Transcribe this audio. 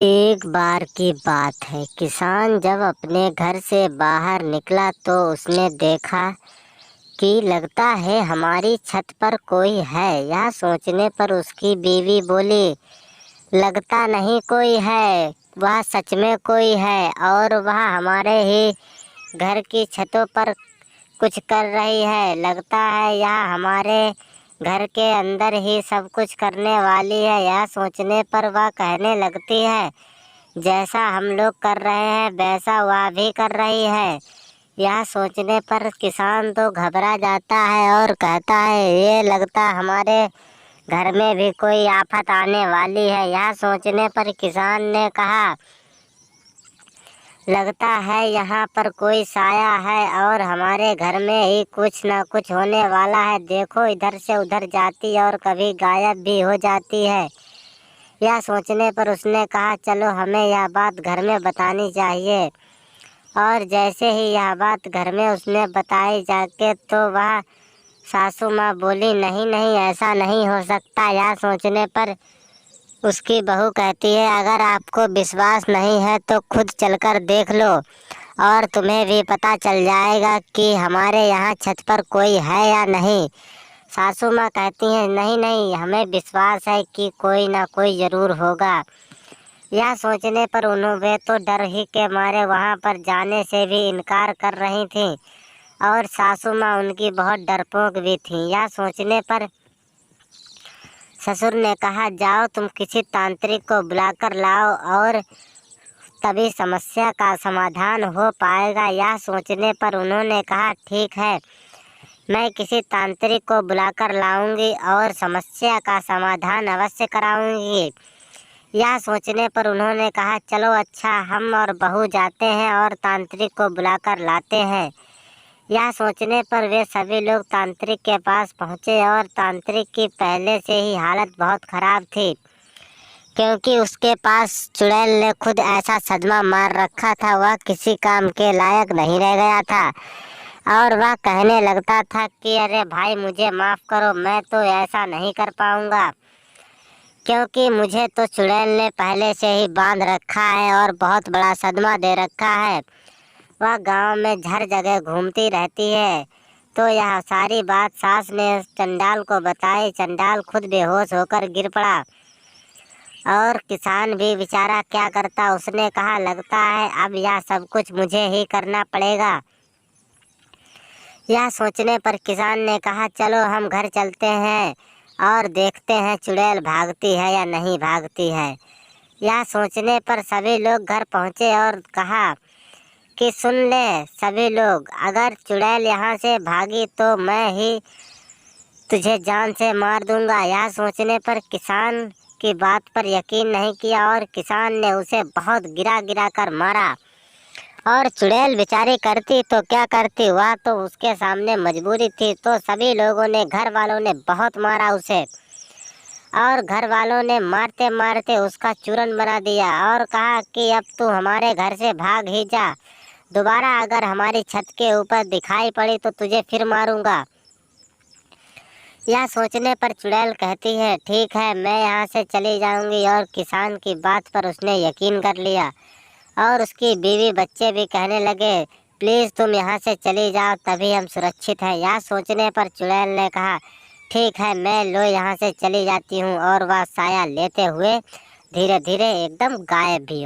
एक बार की बात है, किसान जब अपने घर से बाहर निकला तो उसने देखा कि लगता है हमारी छत पर कोई है। यह सोचने पर उसकी बीवी बोली, लगता नहीं कोई है, वह सच में कोई है और वह हमारे ही घर की छतों पर कुछ कर रही है। लगता है यह हमारे घर के अंदर ही सब कुछ करने वाली है। यह सोचने पर वह कहने लगती है, जैसा हम लोग कर रहे हैं वैसा वह भी कर रही है। यह सोचने पर किसान तो घबरा जाता है और कहता है, ये लगता हमारे घर में भी कोई आफत आने वाली है। यह सोचने पर किसान ने कहा, लगता है यहाँ पर कोई साया है और हमारे घर में ही कुछ न कुछ होने वाला है। देखो इधर से उधर जाती और कभी गायब भी हो जाती है। यह सोचने पर उसने कहा, चलो हमें यह बात घर में बतानी चाहिए। और जैसे ही यह बात घर में उसने बताई जाके तो वह सासू माँ बोली, नहीं नहीं ऐसा नहीं हो सकता। यह सोचने पर उसकी बहू कहती है, अगर आपको विश्वास नहीं है तो खुद चलकर देख लो और तुम्हें भी पता चल जाएगा कि हमारे यहाँ छत पर कोई है या नहीं। सासू माँ कहती हैं, नहीं नहीं हमें विश्वास है कि कोई ना कोई ज़रूर होगा। यह सोचने पर उन्होंने तो डर ही के मारे वहाँ पर जाने से भी इनकार कर रही थी और सासू माँ उनकी बहुत डरपोक भी थी। यह सोचने पर ससुर ने कहा, जाओ तुम किसी तांत्रिक को बुलाकर लाओ और तभी समस्या का समाधान हो पाएगा। यह सोचने पर उन्होंने कहा, ठीक है, मैं किसी तांत्रिक को बुलाकर लाऊंगी और समस्या का समाधान अवश्य कराऊंगी। यह सोचने पर उन्होंने कहा, चलो अच्छा, हम और बहू जाते हैं और तांत्रिक को बुलाकर लाते हैं। यह सोचने पर वे सभी लोग तांत्रिक के पास पहुंचे और तांत्रिक की पहले से ही हालत बहुत ख़राब थी, क्योंकि उसके पास चुड़ैल ने खुद ऐसा सदमा मार रखा था, वह किसी काम के लायक नहीं रह गया था और वह कहने लगता था कि अरे भाई मुझे माफ़ करो, मैं तो ऐसा नहीं कर पाऊँगा, क्योंकि मुझे तो चुड़ैल ने पहले से ही बांध रखा है और बहुत बड़ा सदमा दे रखा है। वह गांव में हर जगह घूमती रहती है। तो यह सारी बात सास ने चंडाल को बताई। चंडाल खुद बेहोश होकर गिर पड़ा और किसान भी बेचारा क्या करता। उसने कहा, लगता है अब यह सब कुछ मुझे ही करना पड़ेगा। यह सोचने पर किसान ने कहा, चलो हम घर चलते हैं और देखते हैं चुड़ैल भागती है या नहीं भागती है। यह सोचने पर सभी लोग घर पहुँचे और कहा कि सुन ले सभी लोग, अगर चुड़ैल यहाँ से भागी तो मैं ही तुझे जान से मार दूंगा। यह सोचने पर किसान की बात पर यकीन नहीं किया और किसान ने उसे बहुत गिरा गिरा कर मारा। और चुड़ैल बेचारी करती तो क्या करती, वह तो उसके सामने मजबूरी थी। तो सभी लोगों ने, घर वालों ने बहुत मारा उसे और घर वालों ने मारते मारते उसका चूरन बना दिया और कहा कि अब तू हमारे घर से भाग ही जा, दोबारा अगर हमारी छत के ऊपर दिखाई पड़ी तो तुझे फिर मारूंगा। यह सोचने पर चुड़ैल कहती है, ठीक है, मैं यहाँ से चली जाऊंगी। और किसान की बात पर उसने यकीन कर लिया और उसकी बीवी बच्चे भी कहने लगे, प्लीज़ तुम यहाँ से चली जाओ, तभी हम सुरक्षित हैं। यह सोचने पर चुड़ैल ने कहा, ठीक है, मैं लो यहाँ से चली जाती हूँ। और वह साया लेते हुए धीरे धीरे एकदम गायब भी